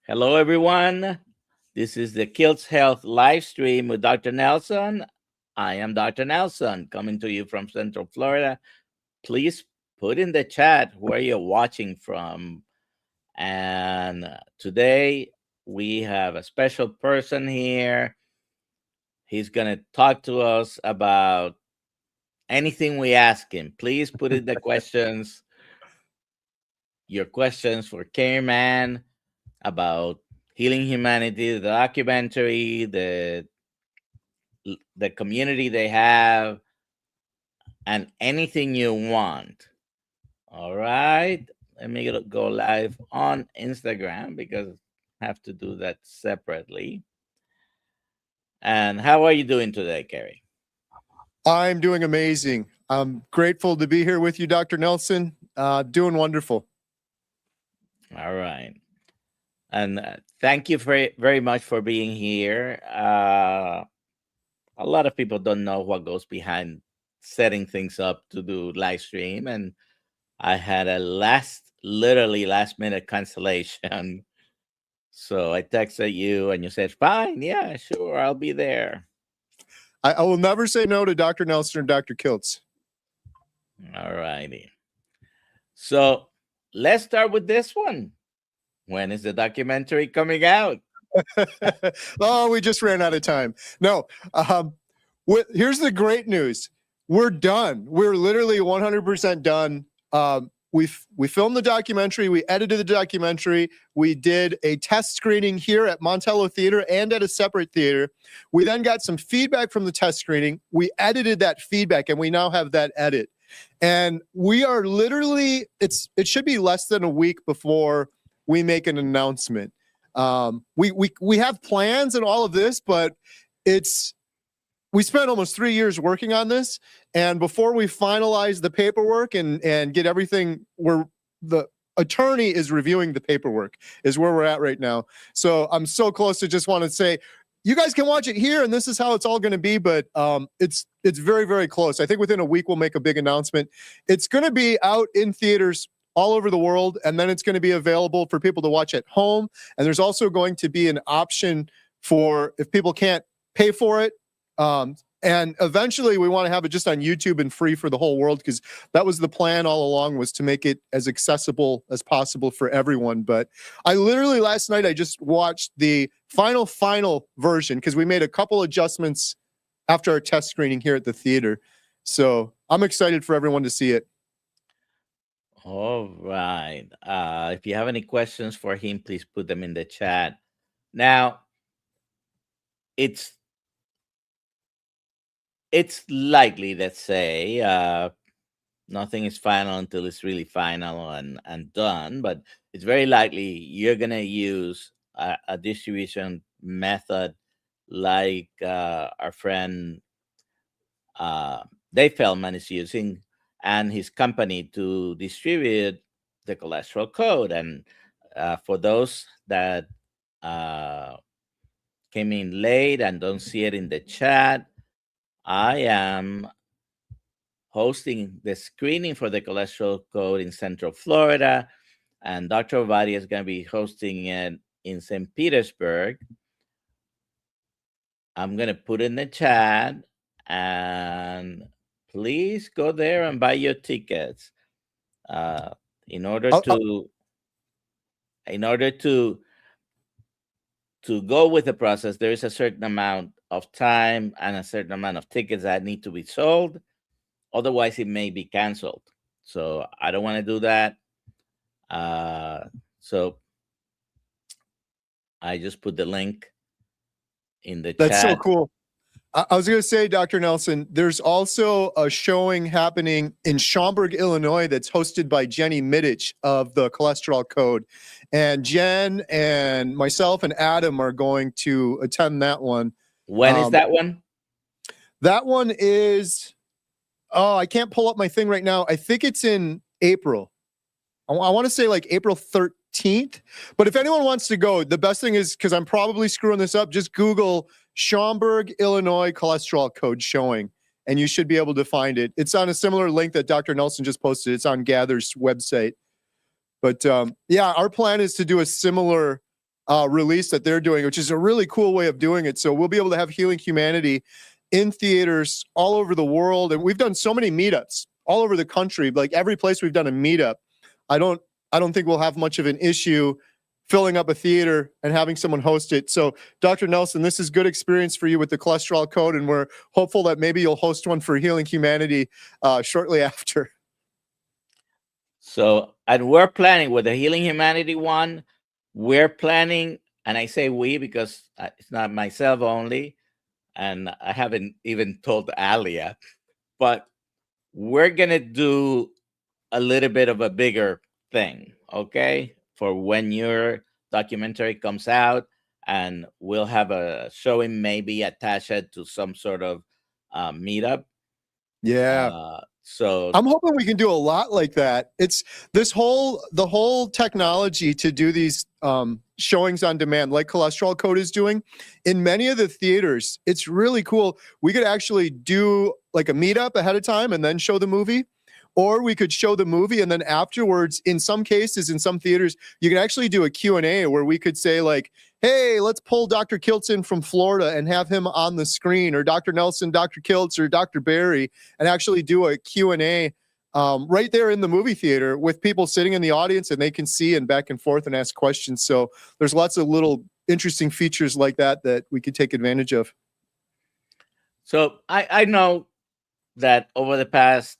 Hello, everyone. This is the Kiltz Health live stream with Dr. Nelson. I am Dr. Nelson coming to you from Central Florida. Please put in the chat where you're watching from. And today we have a special person here. He's going to talk to us about anything we ask him. Please put in the questions, your questions for Kerry about Healing Humanity, the documentary, the community they have, and anything you want. All right. Let me go live on Instagram because I have to do that separately. And how are you doing today, Kerry? I'm doing amazing. I'm grateful to be here with you, Dr. Nelson. Doing wonderful. All right. And thank you very, very much for being here. A lot of people don't know what goes behind setting things up to do live stream. And I had a literally last minute cancellation. So I texted you and you said, fine, yeah, sure, I'll be there. I will never say no to Dr. Nelson or Dr. Kiltz. All righty. So let's start with this one. When is the documentary coming out? Oh, we just ran out of time. No, here's the great news. We're done. We're literally 100% done. We filmed the documentary. We edited the documentary. We did a test screening here at Montello Theater and at a separate theater. We then got some feedback from the test screening. We edited that feedback, and we now have that edit. And we are literally, it should be less than a week before we make an announcement. We have plans and all of this, but we spent almost 3 years working on this. And before we finalize the paperwork and get everything, the attorney is reviewing the paperwork is where we're at right now. So I'm so close to just want to say, you guys can watch it here and this is how it's all going to be. But it's very, very close. I think within a week, we'll make a big announcement. It's going to be out in theaters all over the world, and then it's going to be available for people to watch at home. And there's also going to be an option for if people can't pay for it. And eventually we want to have it just on YouTube and free for the whole world, because that was the plan all along, was to make it as accessible as possible for everyone. But I literally last night, I just watched the final version because we made a couple adjustments after our test screening here at the theater. So I'm excited for everyone to see it. All right. If you have any questions for him, please put them in the chat. Now, it's likely, let's say, nothing is final until it's really final and done, but it's very likely you're going to use a distribution method like our friend Dave Feldman is using, and his company, to distribute the cholesterol code. And for those that came in late and don't see it in the chat, I am hosting the screening for the cholesterol code in Central Florida, and Dr. Ovadia is going to be hosting it in St. Petersburg. I'm going to put in the chat, and please go there and buy your tickets. In order to go with the process, there is a certain amount of time and a certain amount of tickets that need to be sold. Otherwise, it may be canceled. So I don't want to do that. So I just put the link in the chat. That's so cool. I was going to say, Dr. Nelson, there's also a showing happening in Schaumburg, Illinois, that's hosted by Jenny Middich of the Cholesterol Code. And Jen and myself and Adam are going to attend that one. When is that one? That one is, I can't pull up my thing right now. I think it's in April. I want to say like April 13th. But if anyone wants to go, the best thing is, because I'm probably screwing this up, just Google Schaumburg, Illinois Cholesterol Code showing, and you should be able to find it. It's on a similar link that Dr. Nelson just posted. It's on Gather's website. But yeah, our plan is to do a similar release that they're doing, which is a really cool way of doing it. So we'll be able to have Healing Humanity in theaters all over the world. And we've done so many meetups all over the country. Like every place we've done a meetup, I don't think we'll have much of an issue filling up a theater and having someone host it. So Dr. Nelson, this is good experience for you with the cholesterol code. And we're hopeful that maybe you'll host one for Healing Humanity shortly after. So, and we're planning with the Healing Humanity one, we're planning, and I say we because it's not myself only, and I haven't even told Alia, but we're going to do a little bit of a bigger thing, okay? For when your documentary comes out, and we'll have a showing maybe attach it to some sort of meetup. Yeah. So I'm hoping we can do a lot like that. It's the whole technology to do these showings on demand, like Cholesterol Code is doing in many of the theaters. It's really cool. We could actually do like a meetup ahead of time and then show the movie, or we could show the movie and then afterwards, in some cases, in some theaters, you can actually do a Q&A where we could say like, hey, let's pull Dr. Kiltz in from Florida and have him on the screen, or Dr. Nelson, Dr. Kiltz, or Dr. Barry, and actually do a Q&A right there in the movie theater with people sitting in the audience, and they can see and back and forth and ask questions. So there's lots of little interesting features like that that we could take advantage of. So I know that over the past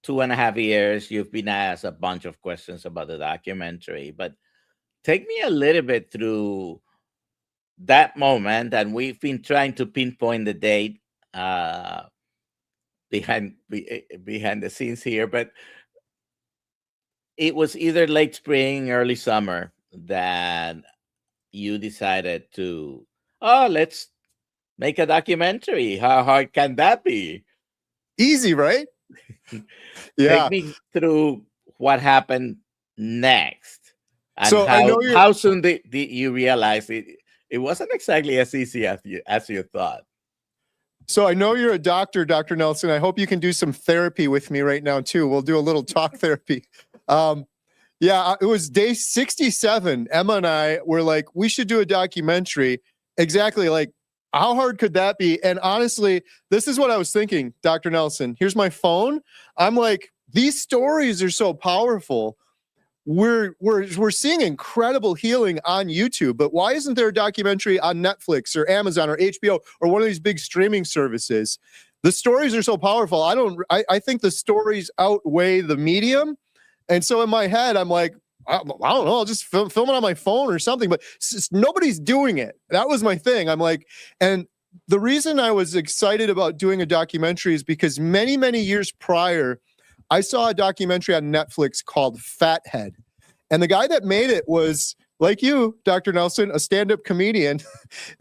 2.5 years, you've been asked a bunch of questions about the documentary, but take me a little bit through that moment. And we've been trying to pinpoint the date behind the scenes here, but it was either late spring, early summer that you decided to, let's make a documentary. How hard can that be? Easy, right? Yeah. Take me through what happened next. And so how soon did you realize it wasn't exactly as easy as you thought? So I know you're a doctor, Dr. Nelson. I hope you can do some therapy with me right now too. We'll do a little talk therapy. Yeah, it was day 67. Emma and I were like, we should do a documentary. Exactly. Like, how hard could that be? And honestly, this is what I was thinking, Dr. Nelson. Here's my phone. I'm like, these stories are so powerful. We're seeing incredible healing on YouTube, but why isn't there a documentary on Netflix or Amazon or HBO or one of these big streaming services? The stories are so powerful. I think the stories outweigh the medium. And so in my head, I'm like, I don't know, I'll just film it on my phone or something, but nobody's doing it. That was my thing. I'm like, and the reason I was excited about doing a documentary is because many, many years prior, I saw a documentary on Netflix called Fathead. And the guy that made it was, like you, Dr. Nelson, a stand-up comedian.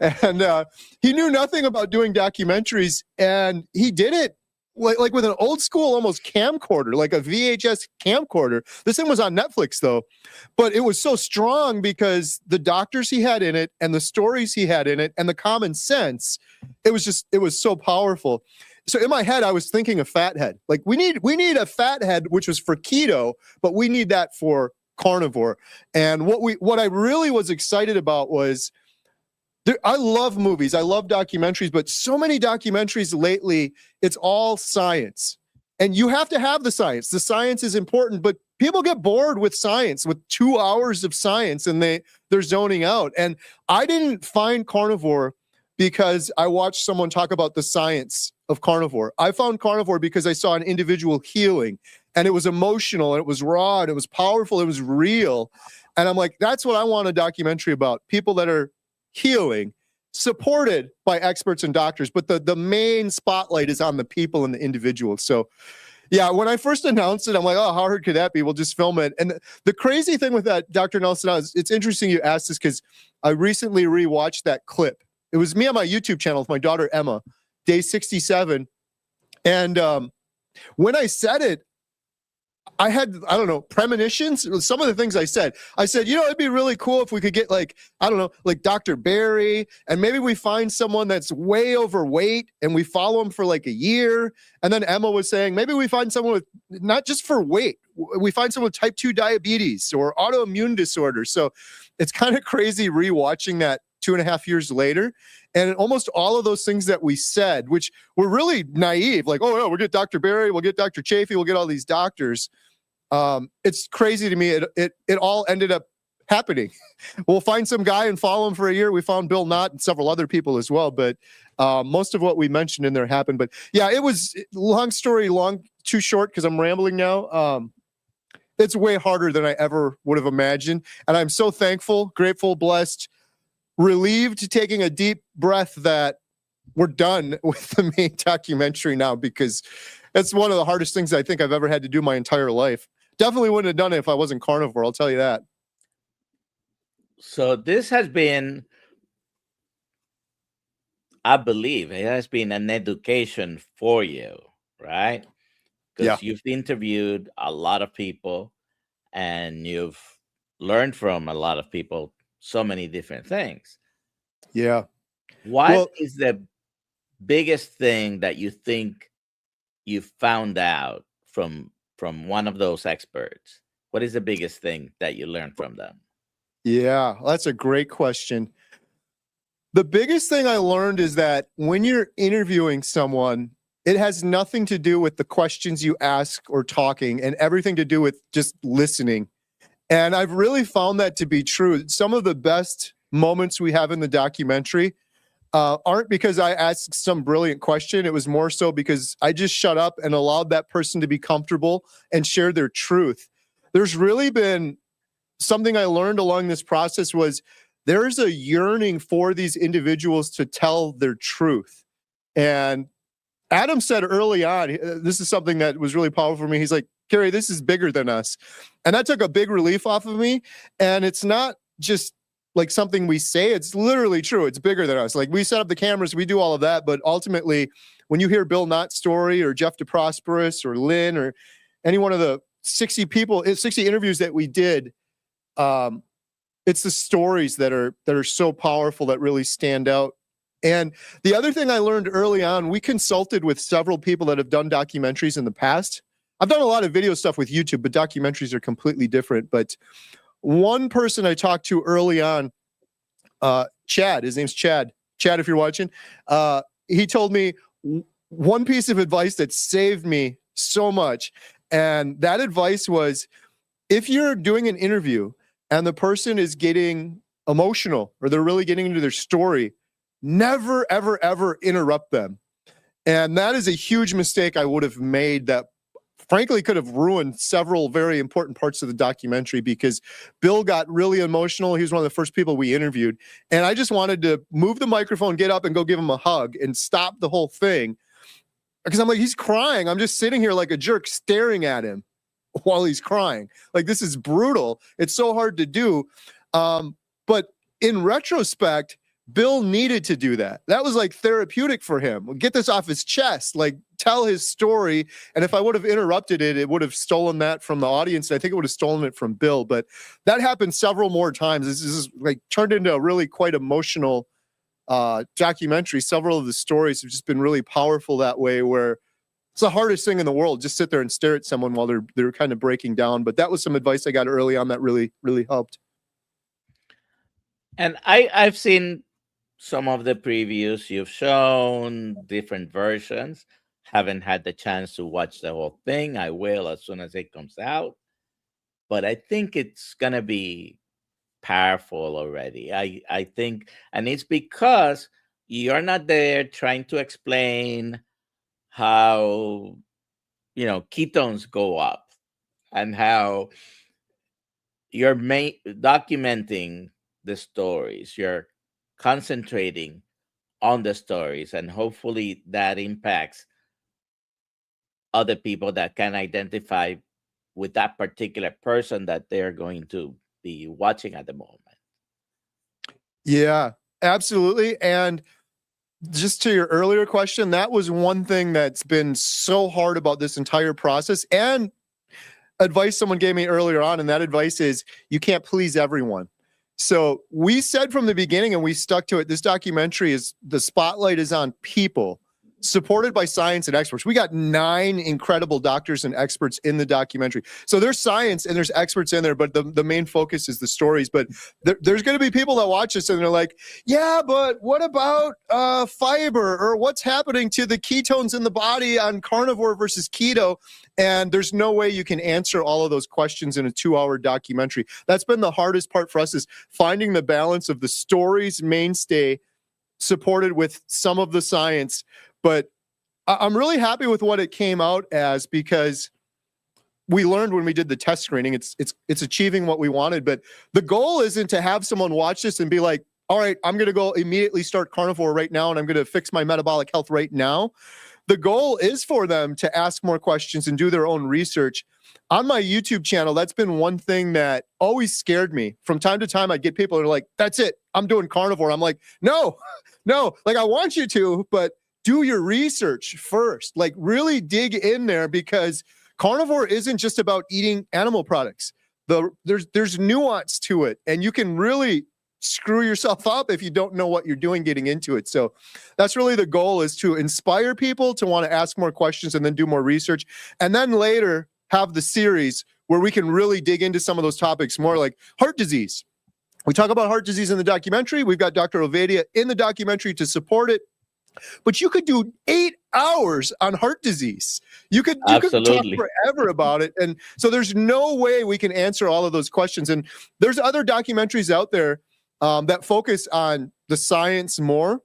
And he knew nothing about doing documentaries. And he did it like with an old school, almost camcorder, like a VHS camcorder. This thing was on Netflix, though. But it was so strong because the doctors he had in it and the stories he had in it and the common sense, it was so powerful. So in my head, I was thinking of Fathead. Like we need a Fathead, which was for keto, but we need that for carnivore. And what I really was excited about was, I love movies, I love documentaries, but so many documentaries lately, it's all science. And you have to have the science. The science is important, but people get bored with science, with 2 hours of science, and they're zoning out. And I didn't find carnivore because I watched someone talk about the science of carnivore. I found carnivore because I saw an individual healing, and it was emotional, and it was raw, and it was powerful, it was real. And I'm like, that's what I want a documentary about. People that are healing, supported by experts and doctors, but the main spotlight is on the people and the individuals. So yeah, when I first announced it, I'm like, oh, how hard could that be? We'll just film it. And the crazy thing with that, Dr. Nelson, it's interesting you asked this because I recently rewatched that clip. It was me on my YouTube channel with my daughter, Emma, day 67. And when I said it, I had, I don't know, premonitions. Some of the things I said, it'd be really cool if we could get like, I don't know, like Dr. Barry, and maybe we find someone that's way overweight and we follow him for like a year. And then Emma was saying, maybe we find someone with, not just for weight, we find someone with type 2 diabetes or autoimmune disorders. So it's kind of crazy rewatching that 2.5 years later. And almost all of those things that we said, which were really naive, like, oh, no, we'll get Dr. Barry, we'll get Dr. Chafee, we'll get all these doctors. It's crazy to me. It all ended up happening. We'll find some guy and follow him for a year. We found Bill Knott and several other people as well. But most of what we mentioned in there happened. But yeah, it was long story, too short because I'm rambling now. It's way harder than I ever would have imagined. And I'm so thankful, grateful, blessed, relieved, taking a deep breath that we're done with the main documentary now, because it's one of the hardest things I think I've ever had to do my entire life. Definitely wouldn't have done it if I wasn't carnivore, I'll tell you that. So this has been, I believe, it has been an education for you, right? Because you've interviewed a lot of people and you've learned from a lot of people so many different things. Yeah. What is the biggest thing that you think you found out from one of those experts? What is the biggest thing that you learned from them? Yeah, that's a great question. The biggest thing I learned is that when you're interviewing someone, it has nothing to do with the questions you ask or talking, and everything to do with just listening. And I've really found that to be true. Some of the best moments we have in the documentary aren't because I asked some brilliant question. It was more so because I just shut up and allowed that person to be comfortable and share their truth. There's really been something I learned along this process was there's a yearning for these individuals to tell their truth. And Adam said early on, this is something that was really powerful for me. He's like, Kerry, this is bigger than us. And that took a big relief off of me. And it's not just like something we say, it's literally true. It's bigger than us. Like, we set up the cameras, we do all of that. But ultimately, when you hear Bill Knott's story or Jeff DeProsperous or Lynn or any one of the 60 interviews that we did, it's the stories that are so powerful that really stand out. And the other thing I learned early on, we consulted with several people that have done documentaries in the past. I've done a lot of video stuff with YouTube, but documentaries are completely different. But one person I talked to early on, Chad, his name's Chad. Chad, if you're watching, he told me one piece of advice that saved me so much. And that advice was, if you're doing an interview and the person is getting emotional or they're really getting into their story, never, ever, ever interrupt them. And that is a huge mistake I would have made that frankly could have ruined several very important parts of the documentary, because Bill got really emotional. He was one of the first people we interviewed. And I just wanted to move the microphone, get up and go give him a hug and stop the whole thing. Because I'm like, he's crying. I'm just sitting here like a jerk staring at him while he's crying. Like, this is brutal. It's so hard to do. But in retrospect, Bill needed to do that. That was like therapeutic for him. Get this off his chest, like tell his story. And if I would have interrupted it, it would have stolen that from the audience. I think it would have stolen it from Bill, but that happened several more times. This is like turned into a really quite emotional documentary. Several of the stories have just been really powerful that way, where it's the hardest thing in the world. Just sit there and stare at someone while they're kind of breaking down. But that was some advice I got early on that really, really helped. And I've seen some of the previews you've shown, different versions. Haven't had the chance to watch the whole thing. I will as soon as it comes out. But I think it's going to be powerful already. I think, and it's because you're not there trying to explain how, ketones go up and how you're documenting the stories. You're concentrating on the stories, and hopefully that impacts other people that can identify with that particular person that they're going to be watching at the moment. Yeah, absolutely. And just to your earlier question, that was one thing that's been so hard about this entire process. And advice someone gave me earlier on, and that advice is you can't please everyone. So we said from the beginning, and we stuck to it, this documentary is, the spotlight is on people, supported by science and experts. We got 9 incredible doctors and experts in the documentary. So there's science and there's experts in there, but the main focus is the stories. But there's going to be people that watch this and they're like, yeah, but what about fiber, or what's happening to the ketones in the body on carnivore versus keto? And there's no way you can answer all of those questions in a 2-hour documentary. That's been the hardest part for us, is finding the balance of the story's mainstay supported with some of the science. But I'm really happy with what it came out as, because we learned when we did the test screening, it's achieving what we wanted. But the goal isn't to have someone watch this and be like, all right, I'm going to go immediately start carnivore right now, and I'm going to fix my metabolic health right now. The goal is for them to ask more questions and do their own research. On my YouTube channel, that's been one thing that always scared me. From time to time, I'd get people that are like, that's it, I'm doing carnivore. I'm like, no, like I want you to, but do your research first. Like really dig in there, because carnivore isn't just about eating animal products. There's nuance to it, and you can really screw yourself up if you don't know what you're doing getting into it. So that's really the goal, is to inspire people to want to ask more questions and then do more research. And then later have the series where we can really dig into some of those topics more, like heart disease. We talk about heart disease in the documentary. We've got Dr. Ovadia in the documentary to support it. But you could do 8 hours on heart disease. You could talk forever about it. And so there's no way we can answer all of those questions. And there's other documentaries out there that focus on the science more,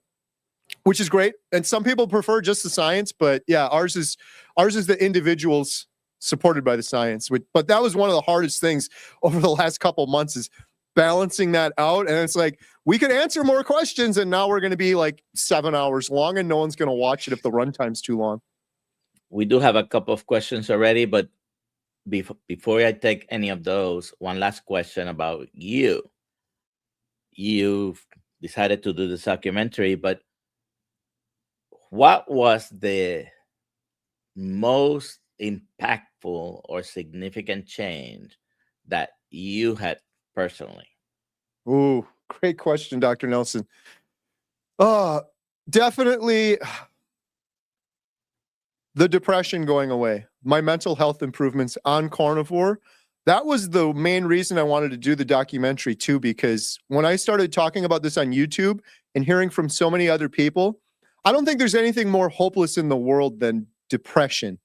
which is great. And some people prefer just the science, but yeah, ours is the individuals supported by the science. But that was one of the hardest things over the last couple months, is balancing that out. And it's like, we could answer more questions, and now we're going to be like 7 hours long, and no one's going to watch it if the runtime's too long. We do have a couple of questions already, but before I take any of those, one last question about you. You've decided to do this documentary, but what was the most impactful or significant change that you had personally? Ooh, great question, Dr. Nelson. Definitely the depression going away, my mental health improvements on carnivore. That was the main reason I wanted to do the documentary too, because when I started talking about this on YouTube and hearing from so many other people, I don't think there's anything more hopeless in the world than depression.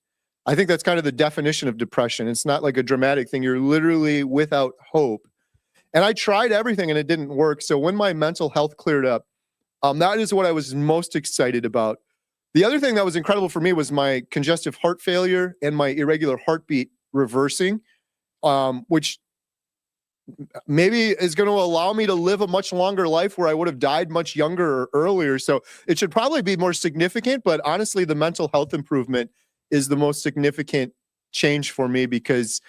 I think that's kind of the definition of depression. It's not like a dramatic thing. You're literally without hope. And I tried everything and it didn't work. So when my mental health cleared up, that is what I was most excited about. The other thing that was incredible for me was my congestive heart failure and my irregular heartbeat reversing, which maybe is going to allow me to live a much longer life where I would have died much younger or earlier. So it should probably be more significant, but honestly, the mental health improvement is the most significant change for me, because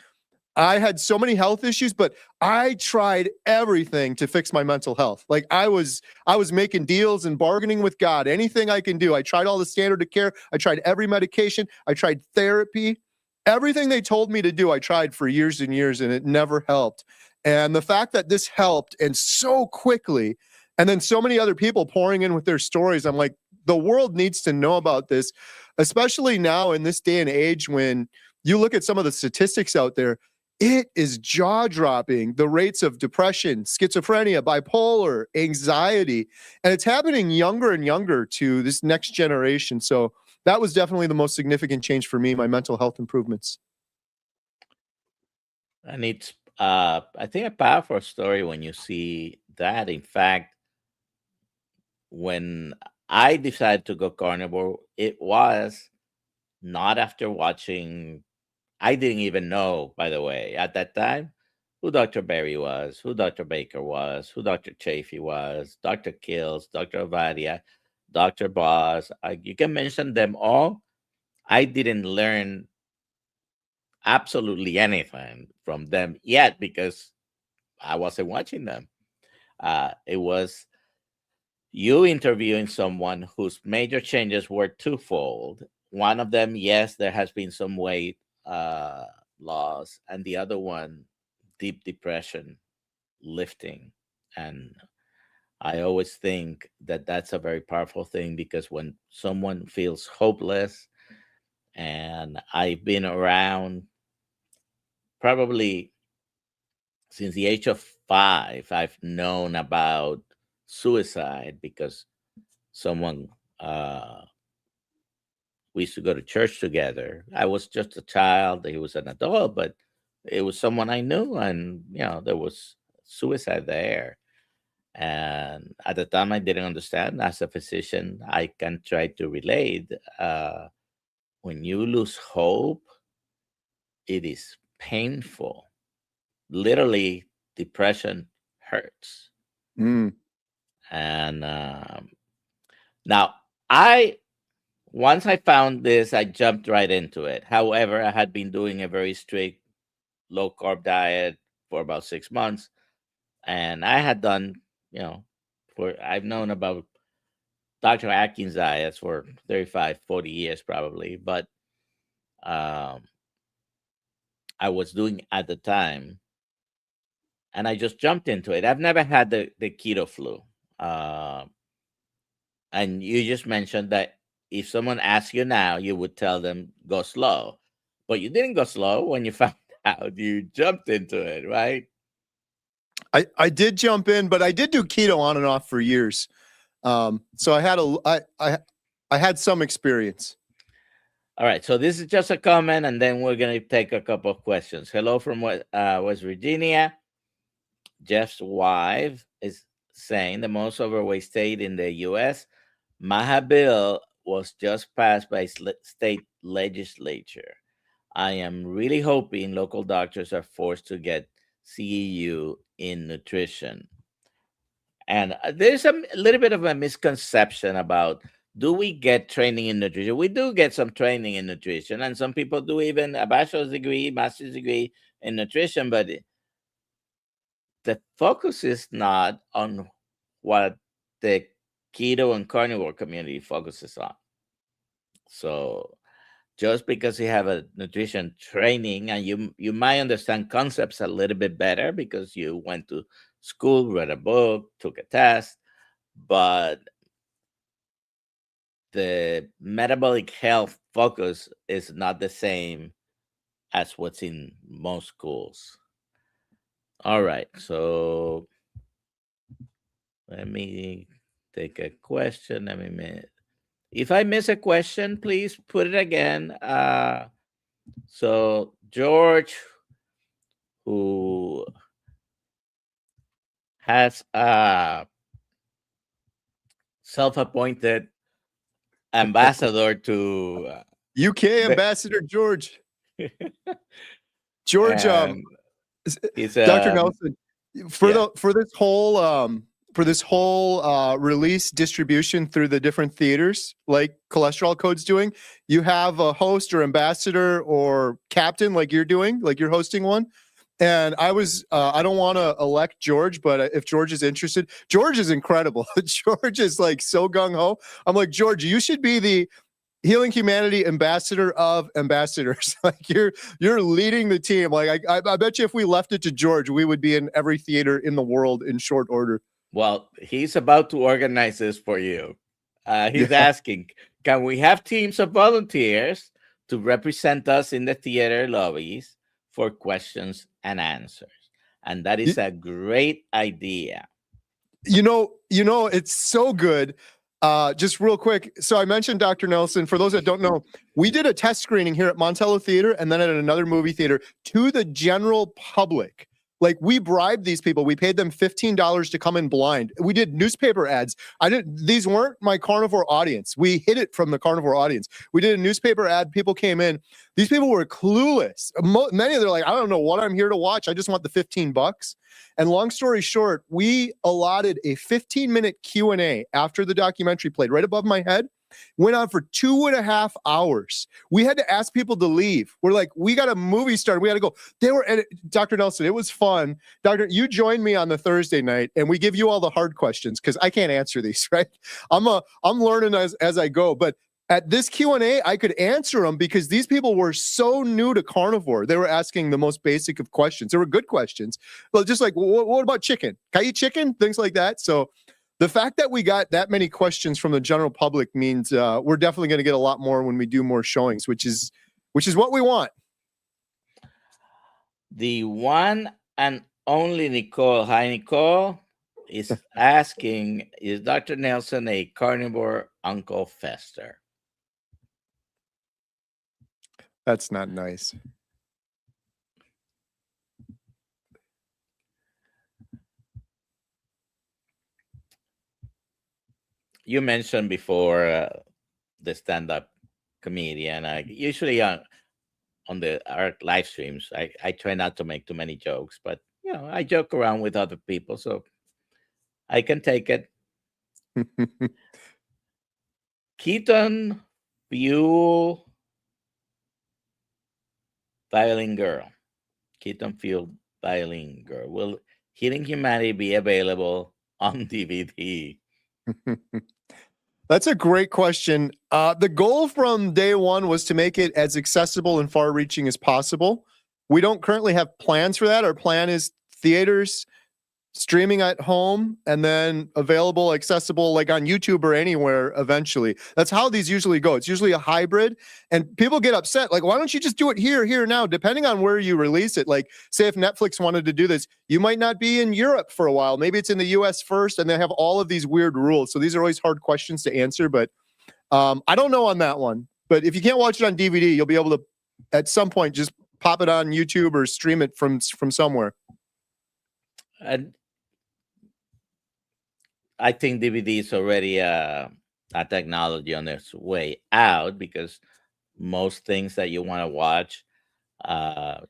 I had so many health issues, but I tried everything to fix my mental health. Like I was making deals and bargaining with God, anything I can do. I tried all the standard of care. I tried every medication. I tried therapy. Everything they told me to do, I tried for years and years, and it never helped. And the fact that this helped, and so quickly, and then so many other people pouring in with their stories, I'm like, the world needs to know about this, especially now in this day and age when you look at some of the statistics out there. It is jaw-dropping, the rates of depression, schizophrenia, bipolar, anxiety, and it's happening younger and younger to this next generation. So that was definitely the most significant change for me, my mental health improvements. And it's, I think, a powerful story when you see that. In fact, when I decided to go carnivore, it was not after watching. I didn't even know, by the way, at that time, who Dr. Berry was, who Dr. Baker was, who Dr. Chafee was, Dr. Kiltz, Dr. Ovadia, Dr. Boss. You can mention them all. I didn't learn absolutely anything from them yet because I wasn't watching them. It was you interviewing someone whose major changes were twofold. One of them, yes, there has been some weight loss, and the other one, deep depression lifting. And I always think that that's a very powerful thing, because when someone feels hopeless, and I've been around probably since the age of 5, I've known about suicide, because someone, we used to go to church together. I was just a child, he was an adult, but it was someone I knew, and there was suicide there. And at the time, I didn't understand. As a physician, I can try to relate. When you lose hope, it is painful. Literally, depression hurts. Mm. And now, once I found this, I jumped right into it. However, I had been doing a very strict low carb diet for about 6 months, and I had done, I've known about Dr. Atkins diets for 35, 40 years probably, but I was doing at the time, and I just jumped into it. I've never had the keto flu. And you just mentioned that if someone asks you now, you would tell them go slow, but you didn't go slow when you found out. You jumped into it, right? I did jump in, but I did do keto on and off for years. So I had some experience. All right. So this is just a comment, and then we're going to take a couple of questions. Hello from West Virginia. Jeff's wife is saying the most overweight state in the U.S. Maha bill was just passed by state legislature. I am really hoping local doctors are forced to get CEU in nutrition. And there's a little bit of a misconception about, do we get training in nutrition? We do get some training in nutrition, and some people do even a bachelor's degree, master's degree in nutrition, but the focus is not on what the keto and carnivore community focuses on. So just because you have a nutrition training, and you might understand concepts a little bit better because you went to school, read a book, took a test, but the metabolic health focus is not the same as what's in most schools. All right, so let me take a question. Let me if I miss a question, please put it again. So George, who has a self-appointed ambassador to UK ambassador George. George, Dr. Nelson, for this whole release distribution through the different theaters, like Cholesterol Code's doing, you have a host or ambassador or captain, like you're doing, like you're hosting one. And I don't want to elect George, but if George is interested, George is incredible. George is like so gung-ho. I'm like, George, you should be the Healing Humanity ambassador of ambassadors. Like you're leading the team. Like I bet you if we left it to George, we would be in every theater in the world in short order. Well, he's about to organize this for you. He's asking, can we have teams of volunteers to represent us in the theater lobbies for questions and answers? And that is a great idea. You know, it's so good. Just real quick. So I mentioned Dr. Nelson. For those that don't know, we did a test screening here at Montello Theater and then at another movie theater to the general public. Like we bribed these people. We paid them $15 to come in blind. We did newspaper ads. These weren't my carnivore audience. We hid it from the carnivore audience. We did a newspaper ad. People came in. These people were clueless. Many of them are like, I don't know what I'm here to watch. I just want the $15. And long story short, we allotted a 15-minute Q&A after the documentary played right above my head. Went on for 2.5 hours. We had to ask people to leave. We're like, we got a movie started. We got to go. Dr. Nelson, it was fun. You joined me on the Thursday night, and we give you all the hard questions because I can't answer these, right? I'm learning as I go. But at this Q&A, I could answer them because these people were so new to carnivore. They were asking the most basic of questions. They were good questions, but just like, what about chicken? Can I eat chicken? Things like that. So the fact that we got that many questions from the general public means we're definitely going to get a lot more when we do more showings, which is what we want. The one and only Nicole. Hi, Nicole. Is asking, is Dr. Nelson a carnivore Uncle Fester? That's not nice. You mentioned before the stand-up comedian. I usually on our live streams, I try not to make too many jokes, but I joke around with other people, so I can take it. Keton Fuel Violin Girl. Keton Fuel Violin Girl. Will Healing Humanity be available on DVD? That's a great question. The goal from day one was to make it as accessible and far-reaching as possible. We don't currently have plans for that. Our plan is theaters, streaming at home, and then available, accessible like on YouTube or anywhere eventually. That's how these usually go. It's usually a hybrid, and people get upset. Like, why don't you just do it here, now? Depending on where you release it. Like, say if Netflix wanted to do this, you might not be in Europe for a while. Maybe it's in the US first, and they have all of these weird rules. So these are always hard questions to answer, but I don't know on that one. But if you can't watch it on DVD, you'll be able to, at some point, just pop it on YouTube or stream it from somewhere. And I think DVD is already a technology on its way out, because most things that you want to watch,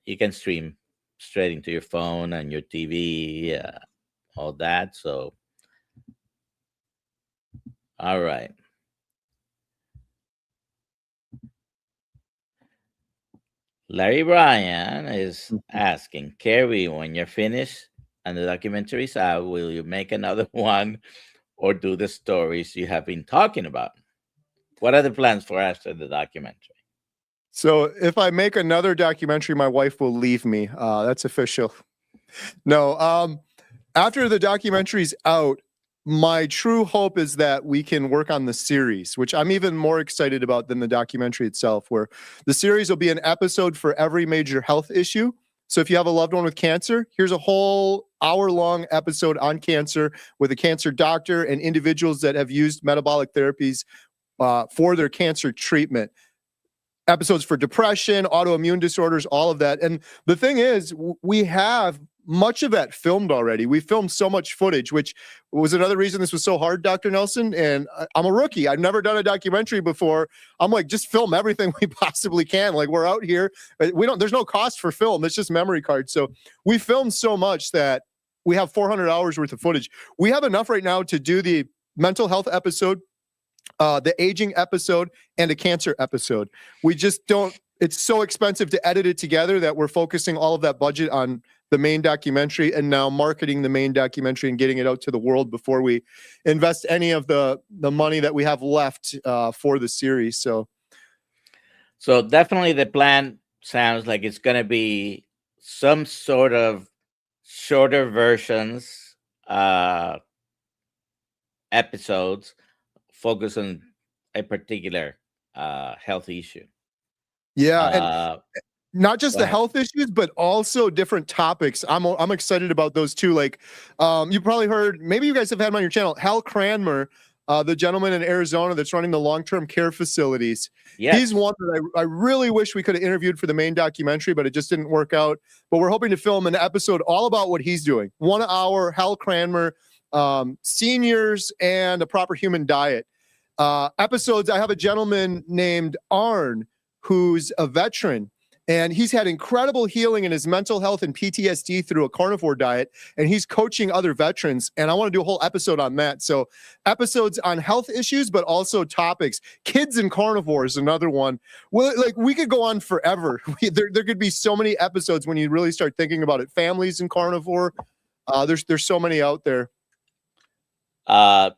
you can stream straight into your phone and your TV, all that. So, all right. Larry Bryan is asking, Kerry, when you're finished and the documentary's out, will you make another one or do the stories you have been talking about? What are the plans for after the documentary? So if I make another documentary, my wife will leave me. That's official. No, after the documentary's out, my true hope is that we can work on the series, which I'm even more excited about than the documentary itself, where the series will be an episode for every major health issue. So if you have a loved one with cancer, here's a whole hour-long episode on cancer with a cancer doctor and individuals that have used metabolic therapies for their cancer treatment. Episodes for depression, autoimmune disorders, all of that. And the thing is, we have much of that filmed already. We filmed so much footage, which was another reason this was so hard, Dr. Nelson. And I'm a rookie. I've never done a documentary before. I'm like, just film everything we possibly can. Like, we're out here. There's no cost for film. It's just memory cards. So we filmed so much that we have 400 hours worth of footage. We have enough right now to do the mental health episode, the aging episode, and a cancer episode. We just don't, it's so expensive to edit it together that we're focusing all of that budget on the main documentary and now marketing the main documentary and getting it out to the world before we invest any of the money that we have left for the series. So definitely the plan sounds like it's going to be some sort of shorter versions, episodes focus on a particular health issue. Yeah, and not just the health issues, but also different topics. I'm excited about those too. Like, you probably heard, maybe you guys have had him on your channel, Hal Cranmer, the gentleman in Arizona that's running the long-term care facilities. Yes. He's one that I really wish we could have interviewed for the main documentary, but it just didn't work out. But we're hoping to film an episode all about what he's doing. 1 hour, Hal Cranmer, seniors and a proper human diet. Episodes, I have a gentleman named Arn, who's a veteran, and he's had incredible healing in his mental health and PTSD through a carnivore diet, and he's coaching other veterans, and I want to do a whole episode on that. So episodes on health issues, but also topics. Kids and carnivore is another one. Well, like, we could go on forever. There could be so many episodes when you really start thinking about it. Families and carnivore, there's so many out there.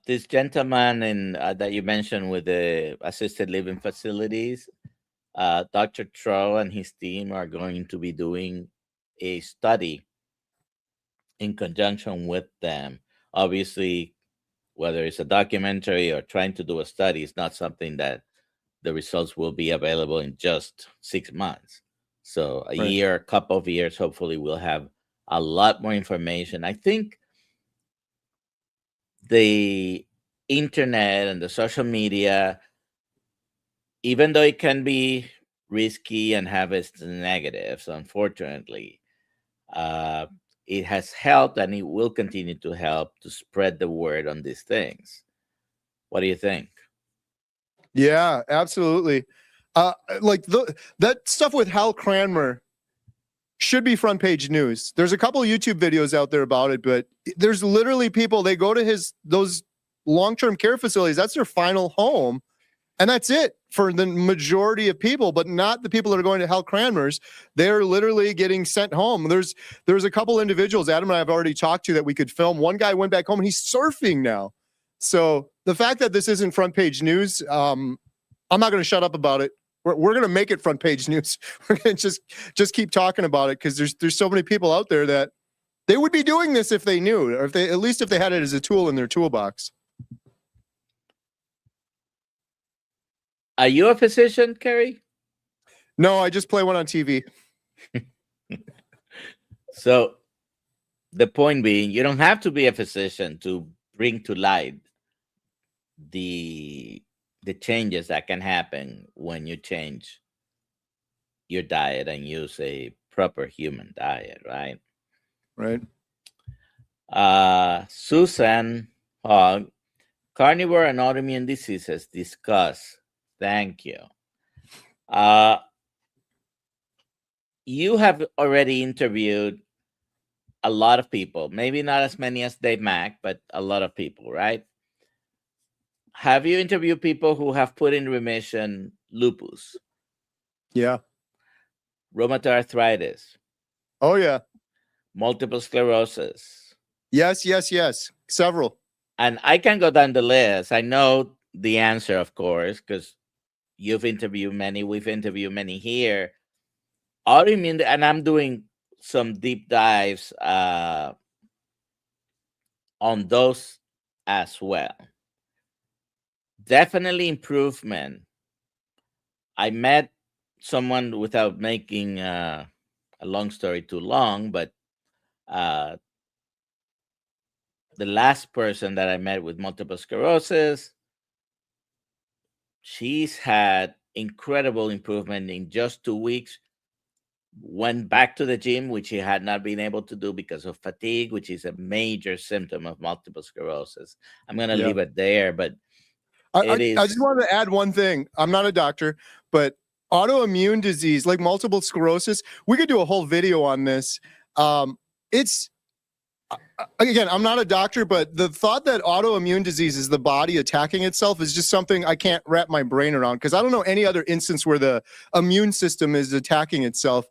This gentleman that you mentioned with the assisted living facilities, Dr. Tro and his team are going to be doing a study in conjunction with them. Obviously, whether it's a documentary or trying to do a study, is not something that the results will be available in just 6 months. So a Right. year, a couple of years, hopefully we'll have a lot more information. I think the internet and the social media, even though it can be risky and have its negatives, unfortunately, it has helped and it will continue to help to spread the word on these things. What do you think? Yeah, absolutely. Like that stuff with Hal Cranmer should be front page news. There's a couple YouTube videos out there about it, but there's literally people, they go to those long-term care facilities. That's their final home. And that's it for the majority of people, but not the people that are going to Hal Cranmer's. They're literally getting sent home. There's a couple individuals, Adam and I have already talked to, that we could film. One guy went back home and he's surfing now. So the fact that this isn't front page news, I'm not going to shut up about it. We're going to make it front page news. We're going to just keep talking about it, because there's so many people out there that they would be doing this if they knew, or at least if they had it as a tool in their toolbox. Are you a physician, Kerry? No, I just play one on TV. So the point being, you don't have to be a physician to bring to light the changes that can happen when you change your diet and use a proper human diet, right? Right. Susan Hogg, carnivore and autoimmune diseases discuss. Thank you. You have already interviewed a lot of people, maybe not as many as Dave Mack, but a lot of people, right? Have you interviewed people who have put in remission lupus? Yeah. Rheumatoid arthritis? Oh, yeah. Multiple sclerosis? Yes. Several. And I can go down the list. I know the answer, of course, because you've interviewed many, we've interviewed many here. Autoimmune, and I'm doing some deep dives on those as well. Definitely improvement. I met someone, without making a long story too long, but the last person that I met with multiple sclerosis, she's had incredible improvement in just 2 weeks. Went back to the gym, which she had not been able to do because of fatigue, which is a major symptom of multiple sclerosis. I'm going to leave it there, but I just wanted to add one thing. I'm not a doctor, but autoimmune disease, like multiple sclerosis, we could do a whole video on this. It's, again, I'm not a doctor, but the thought that autoimmune disease is the body attacking itself is just something I can't wrap my brain around, because I don't know any other instance where the immune system is attacking itself.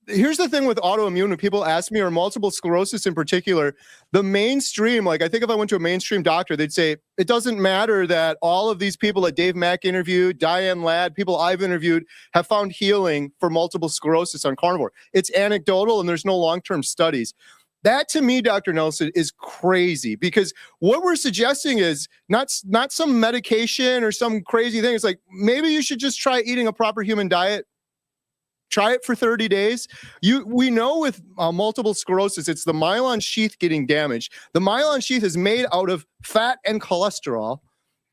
Here's the thing with autoimmune, when people ask me, or multiple sclerosis in particular, the mainstream, like I think if I went to a mainstream doctor, they'd say, it doesn't matter that all of these people that Dave Mack interviewed, Diane Ladd, people I've interviewed, have found healing for multiple sclerosis on carnivore. It's anecdotal and there's no long-term studies. That, to me, Dr. Nelson, is crazy, because what we're suggesting is not some medication or some crazy thing. It's like, maybe you should just try eating a proper human diet. Try it for 30 days. We know with multiple sclerosis, it's the myelin sheath getting damaged. The myelin sheath is made out of fat and cholesterol,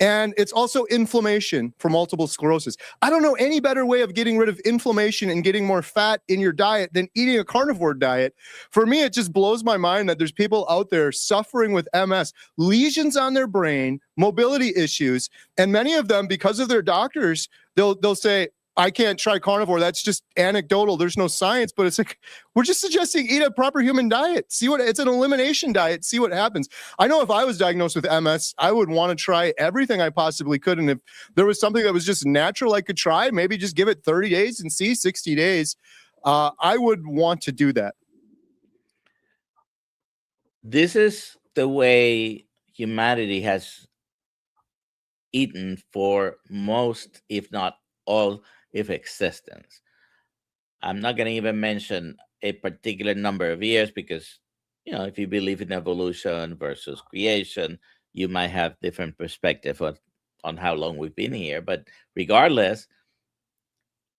and it's also inflammation for multiple sclerosis. I don't know any better way of getting rid of inflammation and getting more fat in your diet than eating a carnivore diet. For me, it just blows my mind that there's people out there suffering with MS, lesions on their brain, mobility issues, and many of them, because of their doctors, they'll say, I can't try carnivore. That's just anecdotal. There's no science, but it's like, we're just suggesting eat a proper human diet. It's an elimination diet. See what happens. I know if I was diagnosed with MS, I would want to try everything I possibly could. And if there was something that was just natural I could try, maybe just give it 30 days and see 60 days. I would want to do that. This is the way humanity has eaten for most, if not all, of existence. I'm not going to even mention a particular number of years because, if you believe in evolution versus creation, you might have different perspective on how long we've been here. But regardless,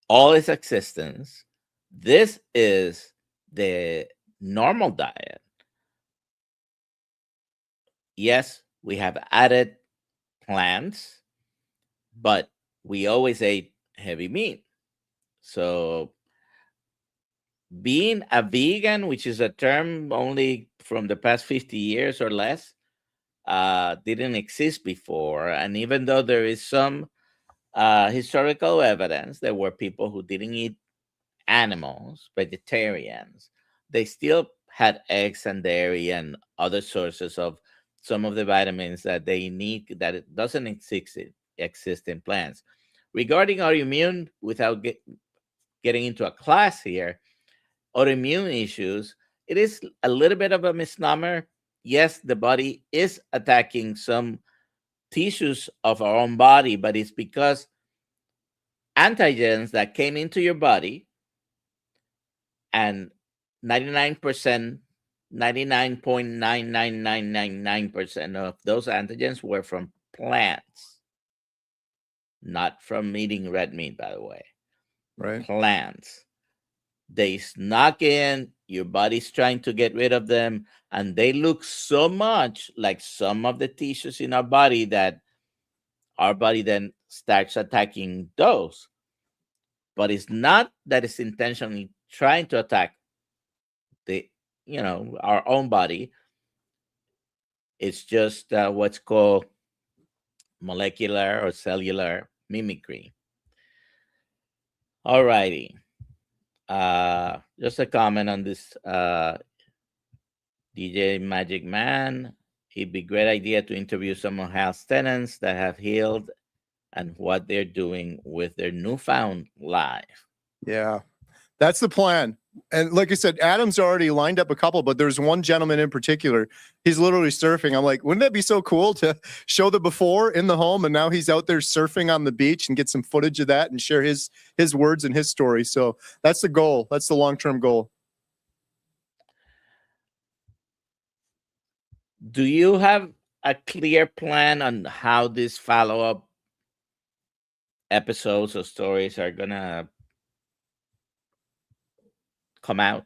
all its existence, this is the normal diet. Yes, we have added plants, but we always ate heavy meat. So being a vegan, which is a term only from the past 50 years or less, didn't exist before. And even though there is some historical evidence, there were people who didn't eat animals, vegetarians, they still had eggs and dairy and other sources of some of the vitamins that they need that it doesn't exist in plants. Regarding autoimmune, without getting into a class here, autoimmune issues, it is a little bit of a misnomer. Yes, the body is attacking some tissues of our own body, but it's because antigens that came into your body, and 99%, 99.99999% of those antigens were from plants, not from eating red meat, by the way. Right. Plants. They snuck in, your body's trying to get rid of them, and they look so much like some of the tissues in our body that our body then starts attacking those. But it's not that it's intentionally trying to attack our own body. It's just what's called molecular or cellular mimicry. All righty. Just a comment on this DJ Magic Man. It'd be a great idea to interview some of Hal's tenants that have healed and what they're doing with their newfound life. Yeah, that's the plan. And like I said, Adam's already lined up a couple, but there's one gentleman in particular. He's literally surfing. I'm like, wouldn't that be so cool to show the before in the home, and now he's out there surfing on the beach and get some footage of that and share his words and his story. So that's the goal. That's the long-term goal. Do you have a clear plan on how these follow-up episodes or stories are gonna come out?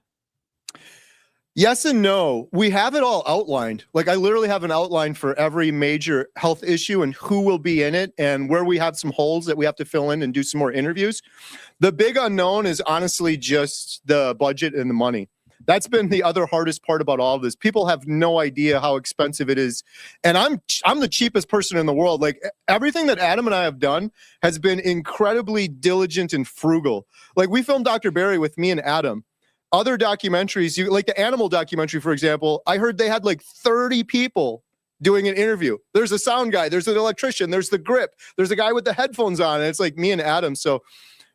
Yes and no. We have it all outlined. Like, I literally have an outline for every major health issue and who will be in it and where we have some holes that we have to fill in and do some more interviews. The big unknown is honestly just the budget and the money. That's been the other hardest part about all of this. People have no idea how expensive it is. And I'm the cheapest person in the world. Like, everything that Adam and I have done has been incredibly diligent and frugal. Like, we filmed Dr. Barry with me and Adam. Other documentaries, like the animal documentary, for example, I heard they had like 30 people doing an interview. There's a sound guy, there's an electrician, there's the grip, there's a guy with the headphones on, and it's like me and Adam. So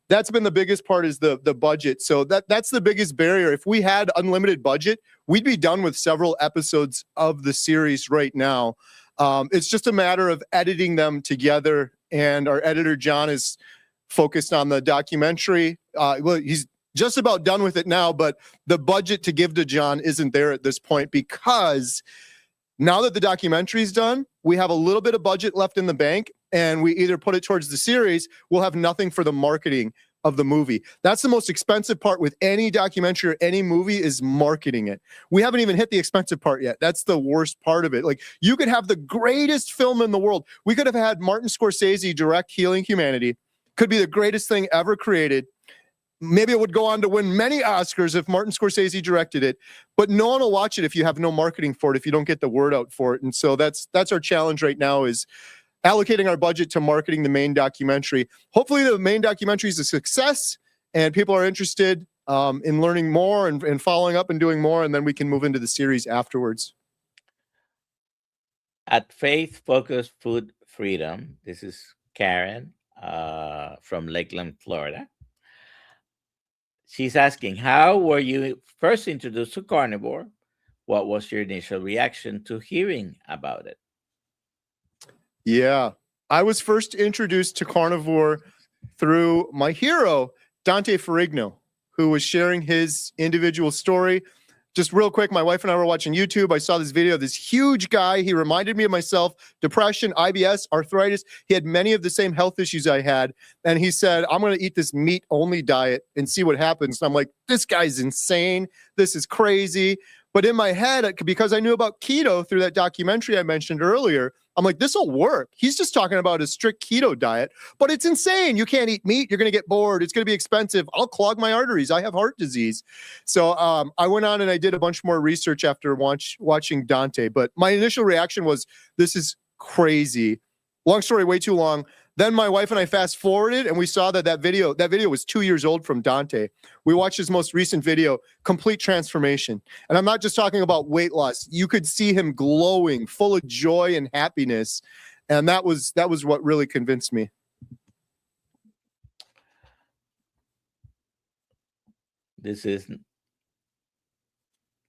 that's been the biggest part, is the budget. So that's the biggest barrier. If we had unlimited budget, we'd be done with several episodes of the series right now. It's just a matter of editing them together. And our editor, John, is focused on the documentary. Well, he's just about done with it now, but the budget to give to John isn't there at this point, because now that the documentary is done, we have a little bit of budget left in the bank, and we either put it towards the series, we'll have nothing for the marketing of the movie. That's the most expensive part with any documentary or any movie, is marketing it. We haven't even hit the expensive part yet. That's the worst part of it. Like, you could have the greatest film in the world. We could have had Martin Scorsese direct Healing Humanity. Could be the greatest thing ever created. Maybe it would go on to win many Oscars if Martin Scorsese directed it, but no one will watch it if you have no marketing for it, if you don't get the word out for it. And so that's our challenge right now, is allocating our budget to marketing the main documentary. Hopefully the main documentary is a success and people are interested in learning more and following up and doing more, and then we can move into the series afterwards. At Faith Focused Food Freedom, this is Karen from Lakeland, Florida. She's asking, how were you first introduced to carnivore? what was your initial reaction to hearing about it? Yeah. I was first introduced to carnivore through my hero, Dante Ferrigno, who was sharing his individual story. Just real quick, my wife and I were watching YouTube. I saw this video of this huge guy. He reminded me of myself, depression, IBS, arthritis. He had many of the same health issues I had. And he said, I'm going to eat this meat-only diet and see what happens. And I'm like, this guy's insane. This is crazy. But in my head, because I knew about keto through that documentary I mentioned earlier, I'm like, this will work. He's just talking about a strict keto diet, but it's insane. You can't eat meat. You're going to get bored. It's going to be expensive. I'll clog my arteries. I have heart disease. So I went on and I did a bunch more research after watching Dante. But my initial reaction was, this is crazy. Long story, way too long. Then my wife and I fast forwarded and we saw that video was 2 years old from Dante. We watched his most recent video, complete transformation. And I'm not just talking about weight loss. You could see him glowing, full of joy and happiness. And that was what really convinced me. This is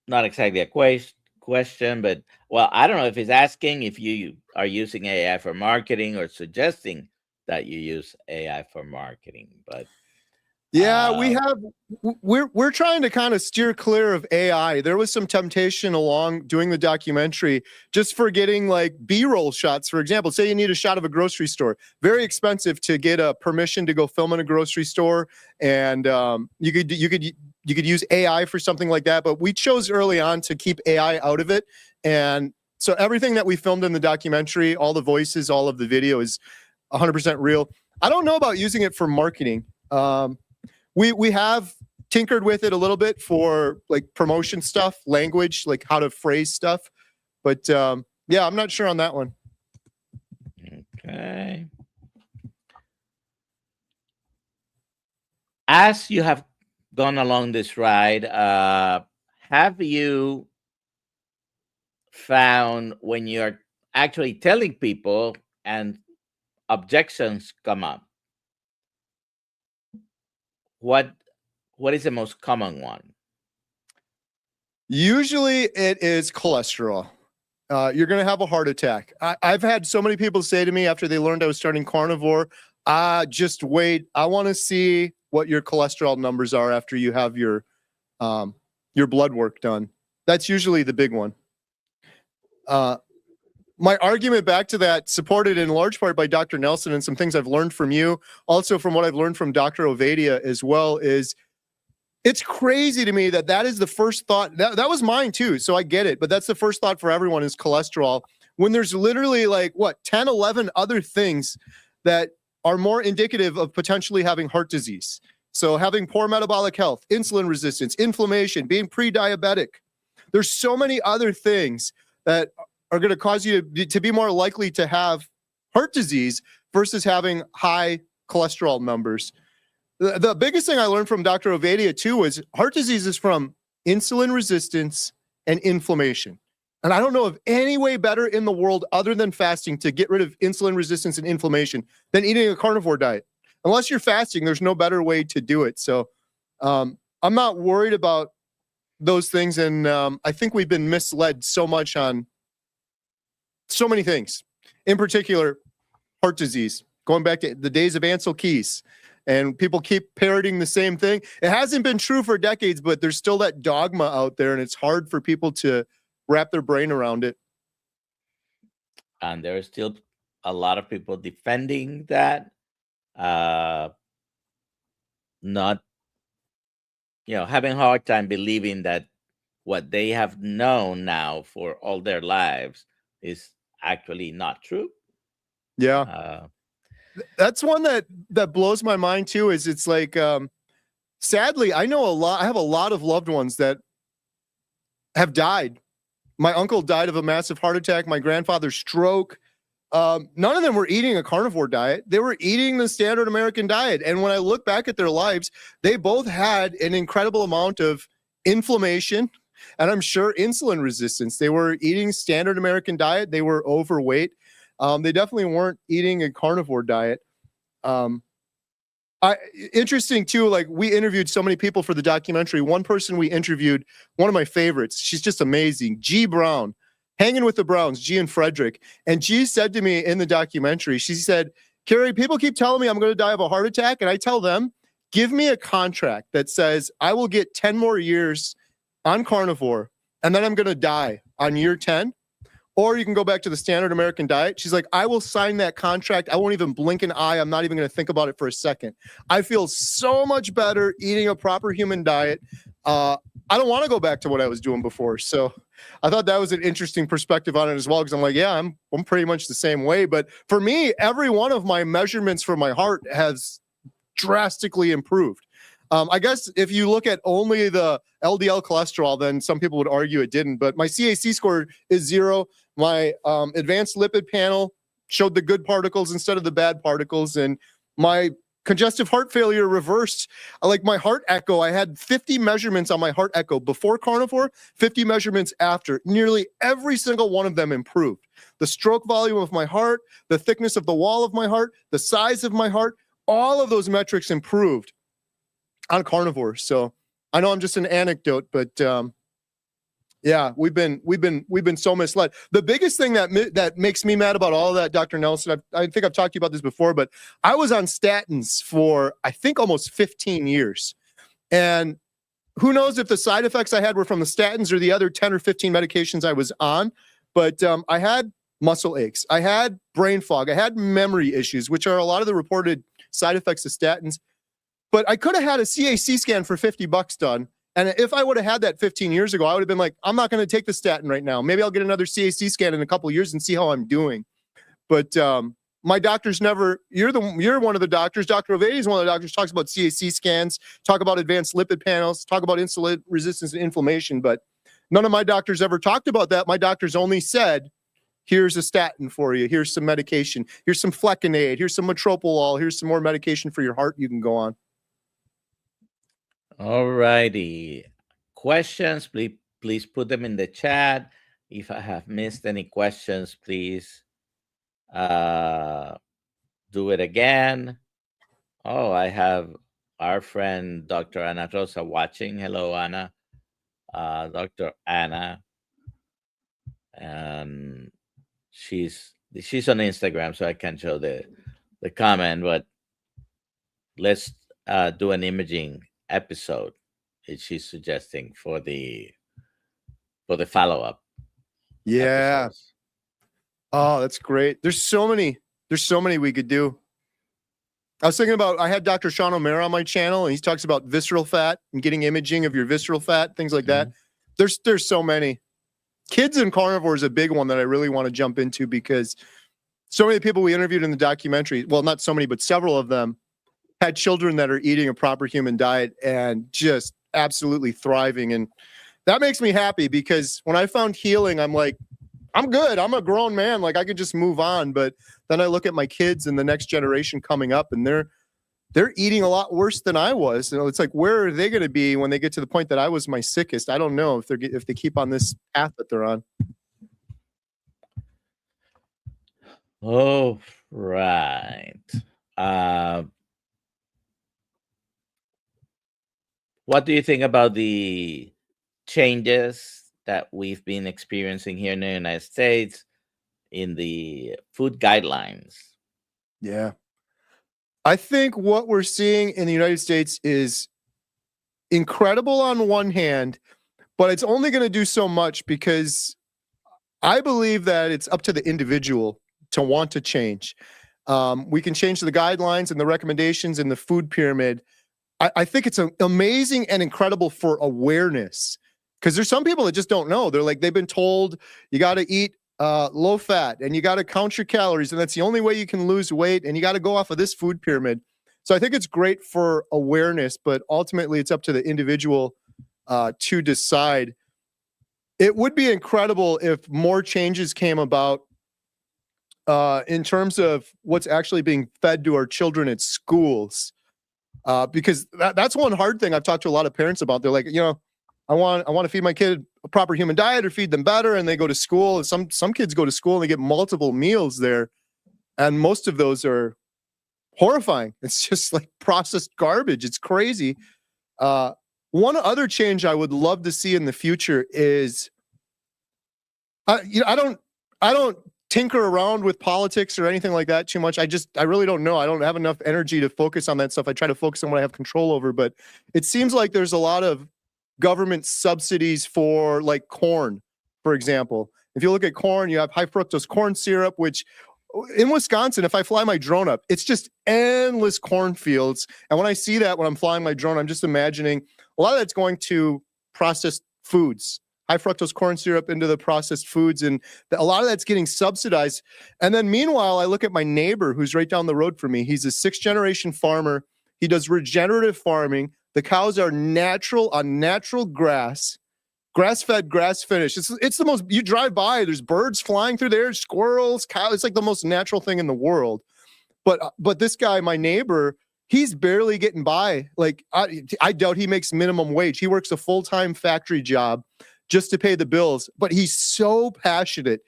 not exactly a question, but well, I don't know if he's asking if you are using AI for marketing or suggesting that you use AI for marketing. But yeah, we're trying to kind of steer clear of AI. There was some temptation along doing the documentary, just for getting like B-roll shots, for example. Say you need a shot of a grocery store, very expensive to get a permission to go film in a grocery store, and you could use AI for something like that. But we chose early on to keep AI out of it, and so everything that we filmed in the documentary, all the voices, all of the video is 100% real. I don't know about using it for marketing. We have tinkered with it a little bit for like promotion stuff, language, like how to phrase stuff. But yeah, I'm not sure on that one. Okay. As you have gone along this ride, have you found when you're actually telling people and objections come up, what is the most common one? Usually it is cholesterol. You're going to have a heart attack. I've had so many people say to me after they learned I was starting carnivore, just wait. I want to see what your cholesterol numbers are after you have your blood work done. That's usually the big one. My argument back to that, supported in large part by Dr. Nelson and some things I've learned from you, also from what I've learned from Dr. Ovadia as well, is it's crazy to me that is the first thought. That was mine too, so I get it. But that's the first thought for everyone is cholesterol, when there's literally like, 10, 11 other things that are more indicative of potentially having heart disease. So having poor metabolic health, insulin resistance, inflammation, being pre-diabetic. There's so many other things that are going to cause you to be more likely to have heart disease versus having high cholesterol numbers. The biggest thing I learned from Dr. Ovadia too was heart disease is from insulin resistance and inflammation. And I don't know of any way better in the world other than fasting to get rid of insulin resistance and inflammation than eating a carnivore diet. Unless you're fasting, there's no better way to do it. So I'm not worried about those things. And I think we've been misled so much on so many things, in particular, heart disease, going back to the days of Ansel Keys. And people keep parroting the same thing. It hasn't been true for decades, but there's still that dogma out there, and it's hard for people to wrap their brain around it. And there are still a lot of people defending that, not, having a hard time believing that what they have known now for all their lives is actually not true. Yeah. That's one that blows my mind too, is it's like, sadly, I have a lot of loved ones that have died. My uncle died of a massive heart attack, my grandfather's stroke. None of them were eating a carnivore diet. They were eating the standard American diet. And when I look back at their lives, they both had an incredible amount of inflammation and I'm sure insulin resistance. They were eating standard American diet. They were overweight. They definitely weren't eating a carnivore diet. Interesting too, like we interviewed so many people for the documentary. One person we interviewed, one of my favorites, she's just amazing, G Brown, Hanging with the Browns, G and Frederick. And G said to me in the documentary, she said, Kerry, people keep telling me I'm going to die of a heart attack. And I tell them, give me a contract that says I will get 10 more years on carnivore and then I'm going to die on year 10. Or you can go back to the standard American diet. She's like, I will sign that contract. I won't even blink an eye. I'm not even going to think about it for a second. I feel so much better eating a proper human diet. I don't want to go back to what I was doing before. So I thought that was an interesting perspective on it as well. Because I'm like, yeah, I'm pretty much the same way. But for me, every one of my measurements for my heart has drastically improved. I guess if you look at only the LDL cholesterol, then some people would argue it didn't. But my CAC score is 0. My advanced lipid panel showed the good particles instead of the bad particles. And my congestive heart failure reversed. Like my heart echo, I had 50 measurements on my heart echo before carnivore, 50 measurements after. Nearly every single one of them improved. The stroke volume of my heart, the thickness of the wall of my heart, the size of my heart, all of those metrics improved on carnivore. So I know I'm just an anecdote, but yeah, we've been so misled. The biggest thing that makes me mad about all of that, Dr. Nelson, I think I've talked to you about this before, but I was on statins for I think almost 15 years, and who knows if the side effects I had were from the statins or the other 10 or 15 medications I was on. But I had muscle aches, I had brain fog, I had memory issues, which are a lot of the reported side effects of statins. But I could have had a CAC scan for $50 done. And if I would have had that 15 years ago, I would have been like, I'm not going to take the statin right now. Maybe I'll get another CAC scan in a couple of years and see how I'm doing. But my doctors never, you're one of the doctors, Dr. Ovedi is one of the doctors, talks about CAC scans, talk about advanced lipid panels, talk about insulin resistance and inflammation. But none of my doctors ever talked about that. My doctors only said, here's a statin for you. Here's some medication. Here's some flecainide. Here's some metoprolol. Here's some more medication for your heart you can go on. All righty. Questions, please put them in the chat. If I have missed any questions, please do it again. Oh, I have our friend Dr. Ana Rosa watching. Hello, Ana. Dr. Ana. And she's on Instagram, so I can't show the comment, but let's do an imaging episode she's suggesting for the follow-up. Yeah. Episodes. Oh, that's great. There's so many we could do. I was thinking about, I had Dr. Sean O'Mara on my channel, and he talks about visceral fat and getting imaging of your visceral fat, things like that. There's so many. Kids and carnivore is a big one that I really want to jump into, because so many people we interviewed in the documentary, well, not so many, but several of them had children that are eating a proper human diet and just absolutely thriving. And that makes me happy, because when I found healing, I'm like, I'm good. I'm a grown man. Like, I could just move on. But then I look at my kids and the next generation coming up, and they're eating a lot worse than I was. You know, it's like, where are they going to be when they get to the point that I was my sickest? I don't know if they keep on this path that they're on. Oh, right. What do you think about the changes that we've been experiencing here in the United States in the food guidelines? Yeah. I think what we're seeing in the United States is incredible on one hand, but it's only going to do so much, because I believe that it's up to the individual to want to change. We can change the guidelines and the recommendations in the food pyramid. I think it's amazing and incredible for awareness, because there's some people that just don't know. They're like, they've been told you got to eat low fat and you got to count your calories, and that's the only way you can lose weight, and you got to go off of this food pyramid. So I think it's great for awareness, but ultimately it's up to the individual to decide. It would be incredible if more changes came about in terms of what's actually being fed to our children at schools. Because that's one hard thing I've talked to a lot of parents about. They're like, I want to feed my kid a proper human diet or feed them better, and they go to school. And some kids go to school and they get multiple meals there, and most of those are horrifying. It's just like processed garbage. It's crazy. One other change I would love to see in the future is, I don't tinker around with politics or anything like that too much. I really don't know. I don't have enough energy to focus on that stuff. I try to focus on what I have control over, but it seems like there's a lot of government subsidies for like corn, for example. If you look at corn, you have high fructose corn syrup, which in Wisconsin, if I fly my drone up, it's just endless cornfields. And when I see that, when I'm flying my drone, I'm just imagining a lot of that's going to processed foods, high fructose corn syrup into the processed foods. And a lot of that's getting subsidized. And then meanwhile, I look at my neighbor who's right down the road from me. He's a 6th-generation farmer. He does regenerative farming. The cows are natural on natural grass. Grass-fed, grass-finished. It's the most, you drive by, there's birds flying through there, squirrels, cows. It's like the most natural thing in the world. But this guy, my neighbor, he's barely getting by. Like, I doubt he makes minimum wage. He works a full-time factory job just to pay the bills. But he's so passionate.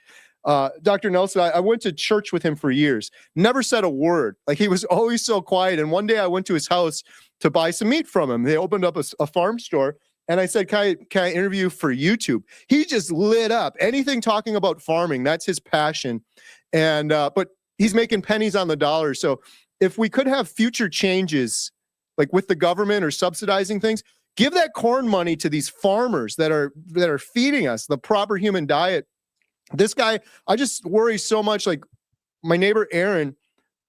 Dr. Nelson, I went to church with him for years. Never said a word. Like, he was always so quiet. And one day I went to his house to buy some meat from him. They opened up a farm store. And I said, can I interview for YouTube? He just lit up. Anything talking about farming, that's his passion. And but he's making pennies on the dollar. So if we could have future changes, like with the government or subsidizing things, give that corn money to these farmers that are feeding us the proper human diet. This guy, I just worry so much. Like my neighbor Aaron,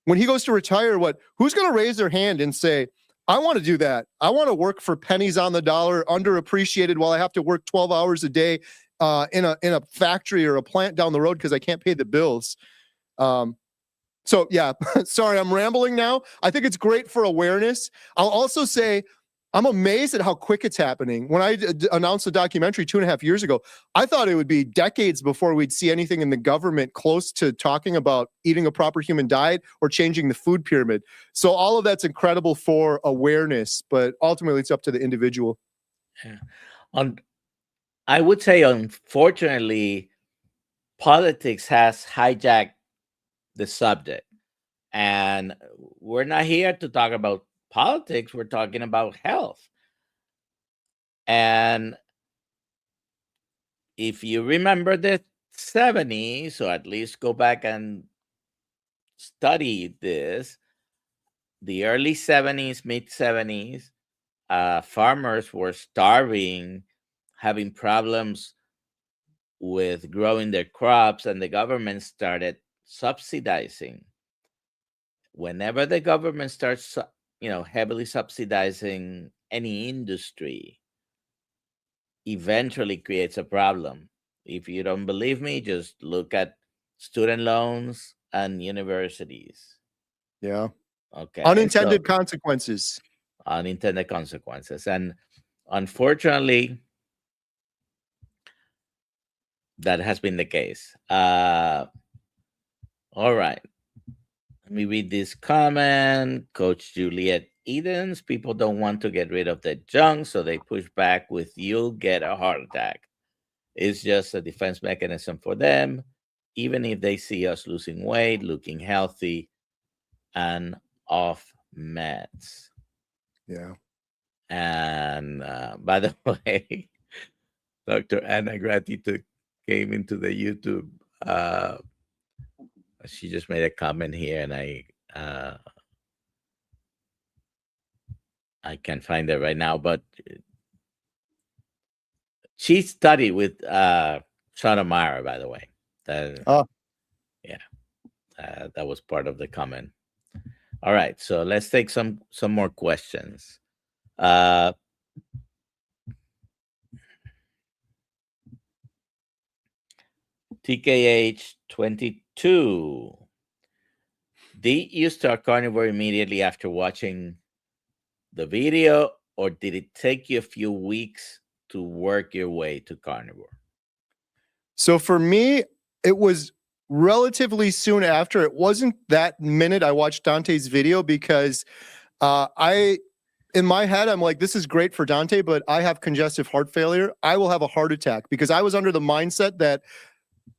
when he goes to retire, who's going to raise their hand and say, I want to do that. I want to work for pennies on the dollar, underappreciated, while I have to work 12 hours a day in a factory or a plant down the road because I can't pay the bills. So yeah, sorry, I'm rambling now. I think it's great for awareness. I'll also say I'm amazed at how quick it's happening. When I announced the documentary 2.5 years ago, I thought it would be decades before we'd see anything in the government close to talking about eating a proper human diet or changing the food pyramid. So all of that's incredible for awareness, but ultimately it's up to the individual. Yeah. I would say, unfortunately, politics has hijacked the subject. And we're not here to talk about politics, we're talking about health. And if you remember the 70s, or at least go back and study this, the early 70s, mid 70s, farmers were starving, having problems with growing their crops, and the government started subsidizing. Whenever the government starts heavily subsidizing any industry, eventually creates a problem. If you don't believe me, just look at student loans and universities. Yeah. Okay. Unintended consequences. Unintended consequences. And unfortunately, that has been the case. All right. Let me read this comment. Coach Juliet Edens, people don't want to get rid of the junk, so they push back with "you'll get a heart attack." It's just a defense mechanism for them, even if they see us losing weight, looking healthy, and off meds. Yeah. And by the way, Dr. Anna Gratitude came into the YouTube. She just made a comment here, and I can't find it right now, but she studied with Sean O'Mara, by the way. That was part of the comment. All right, so let's take some more questions. TKH 22. Did you start carnivore immediately after watching the video, or did it take you a few weeks to work your way to carnivore? So for me, it was relatively soon after. It wasn't that minute I watched Dante's video, because in my head, I'm like, this is great for Dante, but I have congestive heart failure. I will have a heart attack, because I was under the mindset that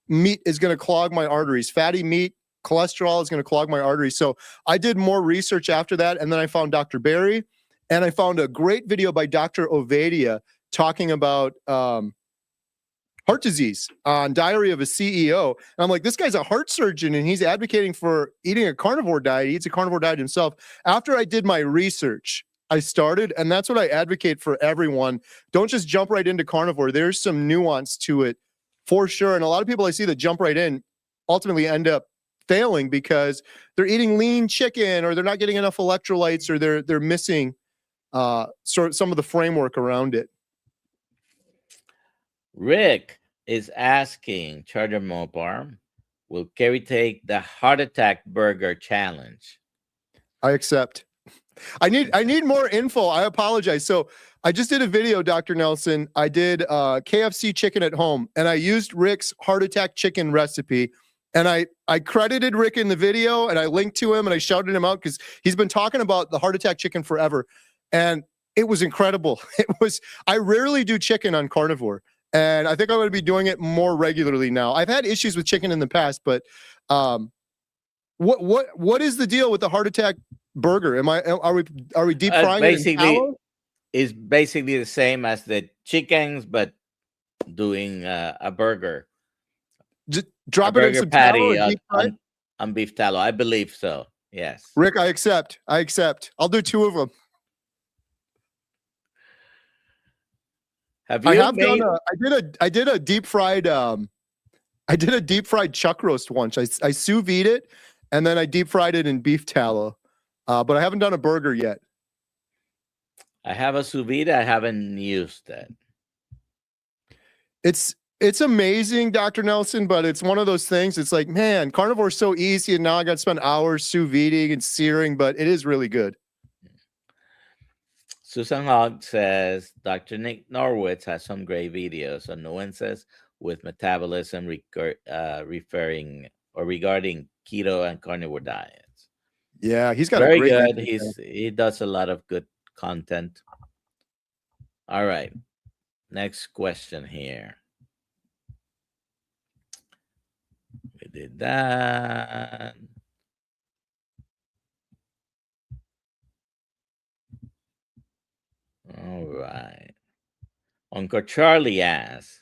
meat is going to clog my arteries. Fatty meat cholesterol is going to clog my arteries. So I did more research after that. And then I found Dr. Barry, and I found a great video by Dr. Ovadia talking about heart disease on Diary of a CEO. And I'm like, this guy's a heart surgeon and he's advocating for eating a carnivore diet. He eats a carnivore diet himself. After I did my research, I started, and that's what I advocate for everyone. Don't just jump right into carnivore. There's some nuance to it for sure. And a lot of people I see that jump right in ultimately end up failing because they're eating lean chicken, or they're not getting enough electrolytes, or they're missing sort of some of the framework around it. Rick is asking, Charter Mopar, will Kerry take the heart attack burger challenge? I accept. I need more info. I apologize. So I just did a video, Dr. Nelson. I did KFC chicken at home, and I used Rick's heart attack chicken recipe. And I credited Rick in the video, and I linked to him, and I shouted him out because he's been talking about the heart attack chicken forever. And it was incredible. I rarely do chicken on carnivore. And I think I'm going to be doing it more regularly now. I've had issues with chicken in the past, but what is the deal with the heart attack burger? Are we deep frying it in tallow? It's basically the same as the chickens, but doing a burger. Just drop it in some patty on beef tallow. I believe so. Yes. Rick, I accept. I'll do 2 of them. I did a deep fried chuck roast once. I sous vide it, and then I deep fried it in beef tallow. But I haven't done a burger yet. I have a sous vide. I haven't used that. It's amazing, Dr. Nelson, but it's one of those things. It's like, man, carnivore is so easy, and now I got to spend hours sous videing and searing, but it is really good. Susan Hogg says, Dr. Nick Norwitz has some great videos on nuances with metabolism regarding keto and carnivore diets. Yeah, he's got very a great good. video. He does a lot of good content. All right. Next question here. We did that. All right. Uncle Charlie asks,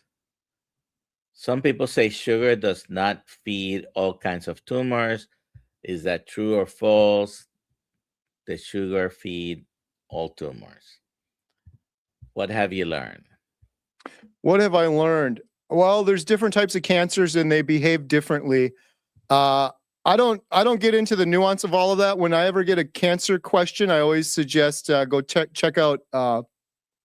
some people say sugar does not feed all kinds of tumors. Is that true or false? The sugar feed all tumors. What have you learned? What have I learned? Well, there's different types of cancers and they behave differently. I don't get into the nuance of all of that. When I ever get a cancer question, I always suggest go check out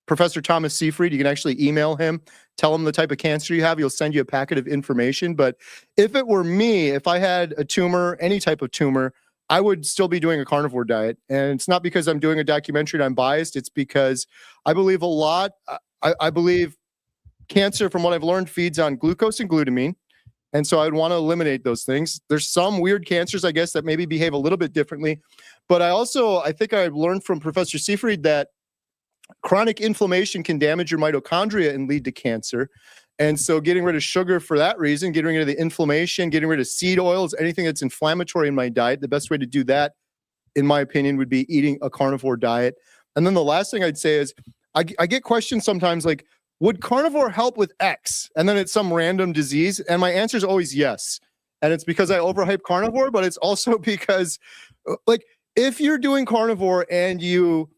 Professor Thomas Seyfried. You can actually email him, tell him the type of cancer you have. He'll send you a packet of information. But if it were me, if I had a tumor, any type of tumor, I would still be doing a carnivore diet. And it's not because I'm doing a documentary and I'm biased. It's because I believe I believe cancer, from what I've learned, feeds on glucose and glutamine. And so I'd want to eliminate those things. There's some weird cancers, I guess, that maybe behave a little bit differently. But I think I've learned from Professor Seyfried that chronic inflammation can damage your mitochondria and lead to cancer. And so getting rid of sugar for that reason, getting rid of the inflammation, getting rid of seed oils, anything that's inflammatory in my diet, the best way to do that, in my opinion, would be eating a carnivore diet. And then the last thing I'd say is I get questions sometimes like, would carnivore help with X? And then it's some random disease. And my answer is always yes. And it's because I overhype carnivore, but it's also because, like, if you're doing carnivore and you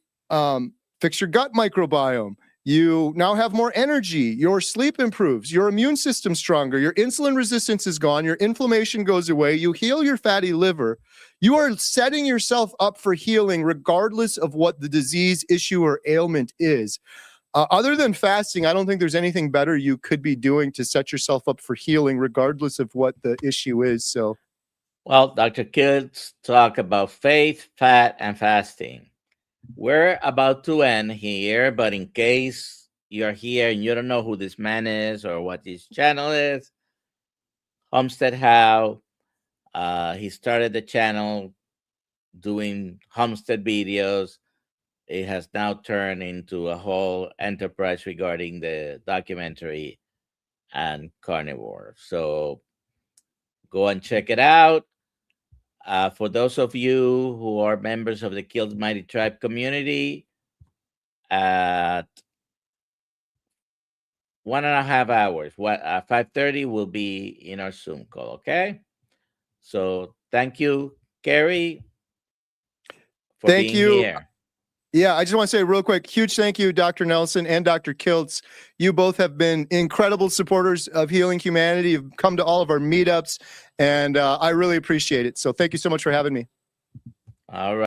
fix your gut microbiome, you now have more energy, your sleep improves, your immune system's stronger, your insulin resistance is gone, your inflammation goes away, you heal your fatty liver, you are setting yourself up for healing regardless of what the disease, issue, or ailment is. Other than fasting, I don't think there's anything better you could be doing to set yourself up for healing regardless of what the issue is. So, well, Dr. Kiltz talk about faith, fat, and fasting. We're about to end here, but in case you're here and you don't know who this man is or what his channel is, Homestead How, he started the channel doing homestead videos. It has now turned into a whole enterprise regarding the documentary and carnivore. So go and check it out. For those of you who are members of the Kiltz Mighty Tribe community, at 1.5 hours, 5:30 will be in our Zoom call, okay? So thank you, Kerry, for Thank being you. here. Yeah, I just want to say real quick, huge thank you, Dr. Nelson and Dr. Kiltz. You both have been incredible supporters of Healing Humanity. You've come to all of our meetups, and I really appreciate it. So thank you so much for having me. All right.